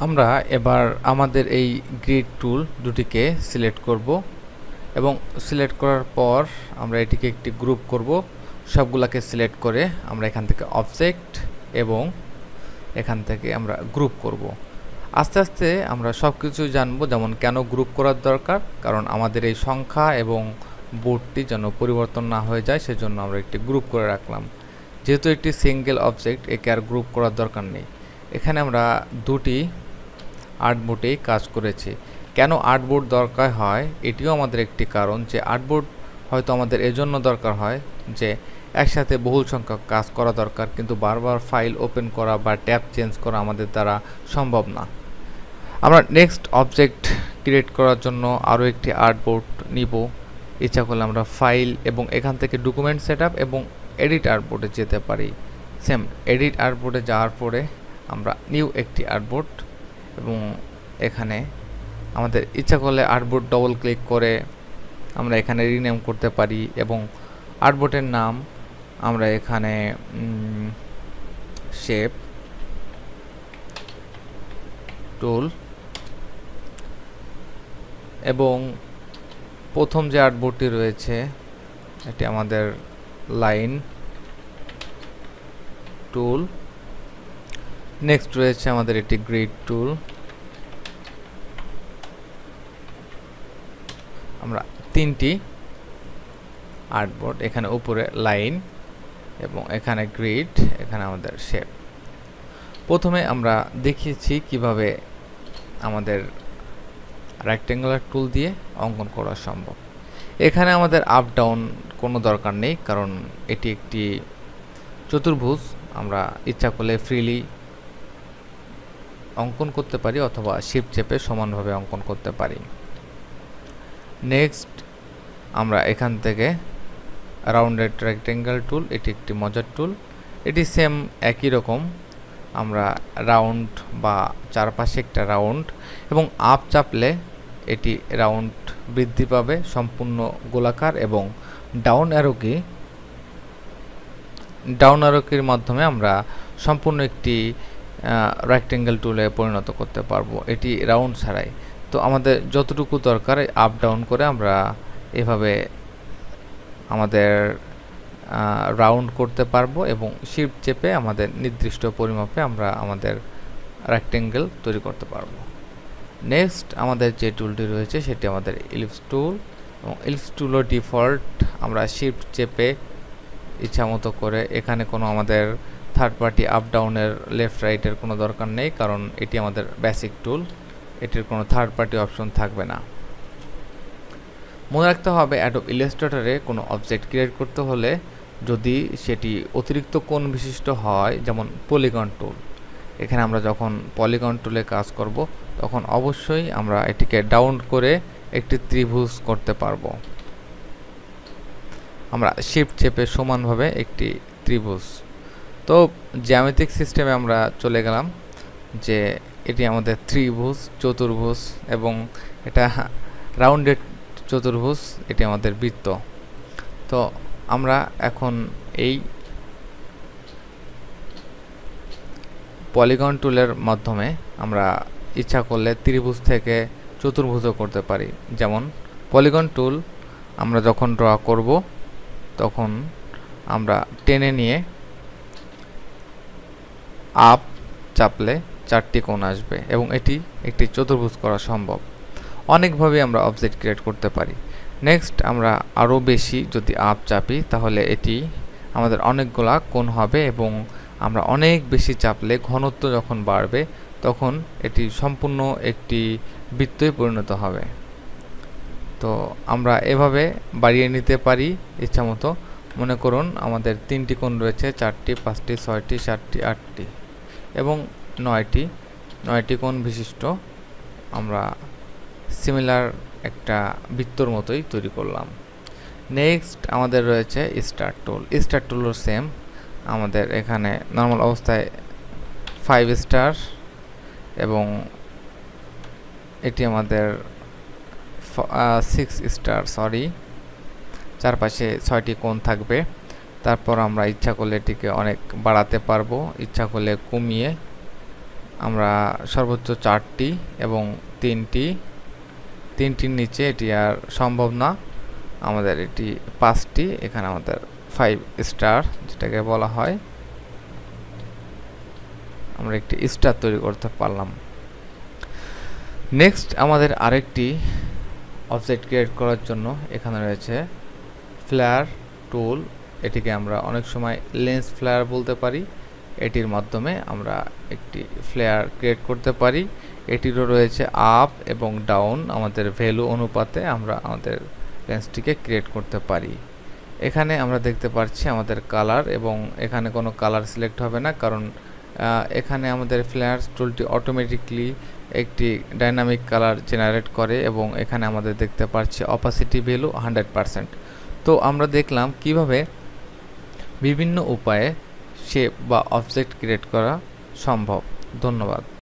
আমরা এবার আমাদের এই গ্রিড টুল দুটিকে সিলেক্ট করব এবং সিলেক্ট করার পর আমরা এটিকে একটি গ্রুপ করব। সবগুলোকে সিলেক্ট করে আমরা এখান থেকে অবজেক্ট এবং এখান থেকে আমরা গ্রুপ করব। আস্তে আস্তে আমরা সব কিছু জানবো, যেমন কেন গ্রুপ করার দরকার, কারণ আমাদের এই সংখ্যা এবং বোর্ডটি যেন পরিবর্তন না হয়ে যায়, সেজন্য আমরা একটি গ্রুপ করে রাখলাম। যেহেতু একটি সিঙ্গেল অবজেক্ট, একে আর গ্রুপ করার দরকার নেই। এখানে আমরা দুটি আর্টবোর্ডেই কাজ করেছি। কেন আর্টবোর্ড দরকার হয় এটিও আমাদের একটি কারণ, যে আর্টবোর্ড হয়তো আমাদের এজন্য দরকার হয় যে একসাথে বহুল সংখ্যক কাজ করা দরকার, কিন্তু বারবার ফাইল ওপেন করা বা ট্যাব চেঞ্জ করা আমাদের দ্বারা সম্ভব না। আমরা নেক্সট অবজেক্ট ক্রিয়েট করার জন্য আরও একটি আর্টবোর্ড নিব। ইচ্ছা করলে আমরা ফাইল এবং এখান থেকে ডকুমেন্ট সেটআপ এবং এডিট আর্টবোর্ডে যেতে পারি। সেম এডিট আর্টবোর্ডে যাওয়ার পরে আমরা নিউ একটি আর্টবোর্ড, এবং এখানে আমাদের ইচ্ছা করলে আর্টবোর্ড ডবল ক্লিক করে আমরা এখানে রিনেম করতে পারি, এবং আর্টবোর্ডের নাম আমরা এখানে শেপ টুল, এবং প্রথম যে আর্টবোর্ডটি রয়েছে এটি আমাদের লাইন টুল। নেক্সট রয়েছে আমাদের এটি গ্রিড টুল। আমরা তিনটি আর্টবোর্ড, এখানে উপরে লাইন এবং এখানে গ্রিড, এখানে আমাদের শেপ। প্রথমে আমরা দেখিয়েছি কিভাবে আমাদের রেক্ট্যাঙ্গুলার টুল দিয়ে অঙ্কন করা সম্ভব। এখানে আমাদের আপ ডাউন কোনো দরকার নেই, কারণ এটি একটি চতুর্ভুজ। আমরা ইচ্ছা করলে ফ্রিলি অঙ্কন করতে পারি অথবা শিফট চেপে সমানভাবে অঙ্কন করতে পারি। নেক্সট আমরা এখান থেকে রাউন্ডেড রেক্ট্যাঙ্গেল টুল, এটি একটি মজার টুল। এটি সেম একই রকম, আমরা রাউন্ড বা চারপাশে একটা রাউন্ড, এবং আপ চাপলে এটি রাউন্ড বৃদ্ধি পাবে সম্পূর্ণ গোলাকার, এবং ডাউন অ্যারোকির মাধ্যমে আমরা সম্পূর্ণ একটি রেক্ট্যাঙ্গেল টুলে পরিণত করতে পারবো, এটি রাউন্ড ছাড়াই। তো আমাদের যতটুকু দরকার আপ ডাউন করে আমরা এভাবে আমাদের রাউন্ড করতে পারবো, এবং শিফট চেপে আমাদের নির্দিষ্ট পরিমাপে আমরা আমাদের রেক্ট্যাঙ্গেল তৈরি করতে পারবো। নেক্সট আমাদের যে টুলটি রয়েছে সেটি আমাদের ইলিপস টুল, এবং ইলিপস টুলও ডিফল্ট আমরা শিফট চেপে ইচ্ছা মতো করে, এখানে কোনো আমাদের থার্ড পার্টি আপ ডাউনের লেফট রাইটের কোনো দরকার নেই, কারণ এটি আমাদের বেসিক টুল, এটির কোনো থার্ড পার্টি অপশন থাকবে না। মনে রাখতে হবে অ্যাডোব ইলাস্ট্রেটরে কোনো অবজেক্ট ক্রিয়েট করতে হলে যদি সেটি অতিরিক্ত কোণ বিশিষ্ট হয়, যেমন পলিগন টুল, এখানে আমরা যখন পলিগন টুলে কাজ করব তখন অবশ্যই আমরা এটিকে ডাউন করে একটি ত্রিভুজ করতে পারবো। আমরা শিফট চেপে সমানভাবে একটি ত্রিভুজ। তো জ্যামিতিক সিস্টেমে আমরা চলে গেলাম, যে এটি আমাদের ত্রিভুজ, চতুর্ভুজ, এবং এটা রাউন্ডেড চতুর্ভুজ, এটি আমাদের বৃত্ত। তো আমরা এখন এই পলিগন টুলের মাধ্যমে আমরা ইচ্ছা করলে ত্রিভুজ থেকে চতুর্ভুজও করতে পারি। যেমন পলিগন টুল আমরা যখন ড্র করব তখন আমরা টেনে নিয়ে আপ চাপলে চারটি কোণ আসবে, এবং এটি একটি চতুর্ভুজ করা সম্ভব। অনেকভাবে আমরা অবজেক্ট ক্রিয়েট করতে পারি। নেক্সট আমরা আরও বেশি যদি আপ চাপি তাহলে এটি আমাদের অনেকগুলা কোণ হবে, এবং আমরা অনেক বেশি চাপলে ঘনত্ব যখন বাড়বে তখন এটি সম্পূর্ণ একটি বৃত্তই পরিণত হবে। তো আমরা এভাবে বাড়িয়ে নিতে পারি ইচ্ছামতো। মনে করুন আমাদের তিনটি কোণ রয়েছে, 4টি, 5টি, 6টি, 7টি, 8টি এবং 9টি কোণ বিশিষ্ট আমরা সিমিলার একটা বৃত্তর মতোই তৈরি করলাম। নেক্সট আমাদের রয়েছে স্টার টুল। স্টার টুলও সেম, আমাদের এখানে নর্মাল অবস্থায় 5 স্টার, এবং এটি আমাদের 6 স্টার, চারপাশে 6টি কোণ থাকবে। তারপর আমরা ইচ্ছা করলে এটিকে অনেক বাড়াতে পারবো, ইচ্ছা করলে কমিয়ে আমরা সর্বোচ্চ 4টি এবং তিনটির নিচে এটি আর সম্ভব না, আমাদের এটি 5টি, এখানে আমাদের 5 স্টার যেটাকে বলা হয়, আমরা একটি স্টার তৈরি করতে পারলাম। নেক্সট আমাদের আরেকটি অবজেক্ট ক্রিয়েট করার জন্য এখানে রয়েছে ফ্লেয়ার টুল। এটিকে আমরা অনেক সময় লেন্স ফ্লেয়ার বলতে পারি। এটির মাধ্যমে আমরা একটি ফ্লেয়ার ক্রিয়েট করতে পারি। এটিরও রয়েছে আপ এবং ডাউন, আমাদের ভ্যালু অনুপাতে আমরা আমাদের লেন্সটিকে ক্রিয়েট করতে পারি। এখানে আমরা দেখতে পাচ্ছি আমাদের কালার, এবং এখানে কোনো কালার সিলেক্ট হবে না, কারণ এখানে আমাদের ফ্লেয়ার টুলটি অটোমেটিকলি একটি ডাইনামিক কালার জেনারেট করে, এবং এখানে আমাদের দেখতে পাচ্ছি অপাসিটি ভ্যালু 100%। তো আমরা দেখলাম কিভাবে বিভিন্ন উপায়ে শেপ বা অবজেক্ট ক্রিয়েট করা সম্ভব। ধন্যবাদ।